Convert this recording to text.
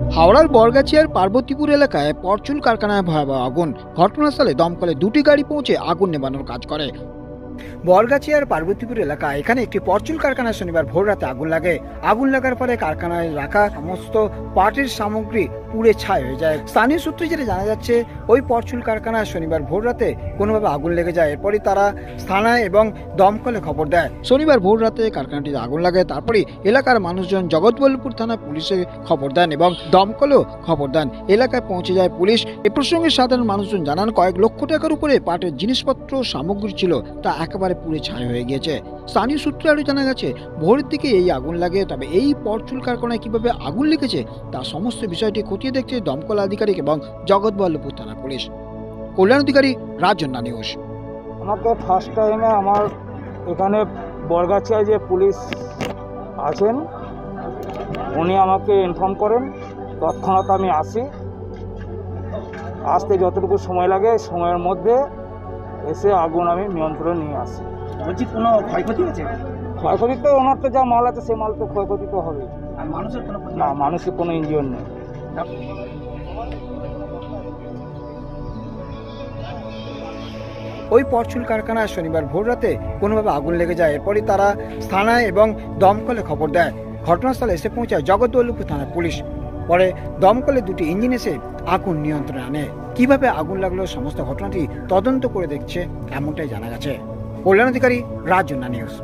হাওড়ার বরগাছিয়ার পার্বতীপুর এলাকায় পরচুন কারখানায় ভয়াবহ আগুন। ঘটনাস্থলে দমকলে দুটি গাড়ি পৌঁছে আগুন নেভানোর কাজ করে। বরগাছিয়ার পার্বতীপুর এলাকা এখানে একটি পরচুন কারখানায় শনিবার ভোর রাতে আগুন লাগে। আগুন লাগার পরে কারখানায় রাখা সমস্ত পাটের সামগ্রী পুড়ে ছাই হয়ে যায়। স্থানীয় সূত্রে যেটা জানা যাচ্ছে, ওই পরচুন কারখানায় শনিবার ভোর রাতে কোনোভাবে আগুন লেগে যায়। এরপরই তারা থানায় এবং দমকলে খবর দেয়। শনিবার ভোর রাতে কারখানাটিতে আগুন লাগে। তারপরে এলাকার মানুষজন জগৎবল্লভপুর থানা পুলিশে খবর দেন এবং দমকলেও খবর দেন। এলাকায় পৌঁছে যায় পুলিশ। এ প্রসঙ্গে সাধারণ মানুষজন জানান, কয়েক লক্ষ টাকার উপরে পাটের জিনিসপত্র সামগ্রী ছিল, তা একেবারে পুড়ে ছাই হয়ে গিয়েছে। স্থানীয় সূত্রে আরও জানা গেছে, ভোরের দিকে এই আগুন লাগে। তবে এই পরচুন কারখানায় কিভাবে আগুন লেগেছে তা সমস্ত বিষয়টি খতিয়ে দেখছে দমকল আধিকারিক এবং জগৎবল্লভপুর থানা পুলিশ। কল্যাণ অধিকারী, রাজন্যা নিউজ। আমাকে ফার্স্ট টাইমে আমার এখানে বরগাছিয়ায় যে পুলিশ আছেন উনি আমাকে ইনফর্ম করেন, তৎক্ষণাৎ আমি আসি। আসতে যতটুকু সময় লাগে সময়ের মধ্যে এসে আগুন আমি নিয়ন্ত্রণে নিয়ে আসি। বলছি, কোনো ক্ষয়ক্ষতি হয়েছে? ক্ষয়ক্ষতি তো ওনার তো যা মাল আছে সে মাল তো ক্ষয়ক্ষতি তো হবে আর মানুষের কোনো ক্ষতি? না, মানুষের কোনো ইনজিওর নেই। ওই পরচুন কারখানায় শনিবার ভোর রাতে কোনোভাবে আগুন লেগে যায়। এরপরই তারা থানায় এবং দমকলে খবর দেয়। ঘটনাস্থলে এসে পৌঁছায় জগৎবল্লভপুর থানা পুলিশ। পরে দমকলে দুটি ইঞ্জিন এসে আগুন নিয়ন্ত্রণে আনে। কিভাবে আগুন লাগলো সমস্ত ঘটনাটি তদন্ত করে দেখছে, এমনটাই জানা গেছে। কল্যাণ অধিকারী, রাজন্যা নিউজ।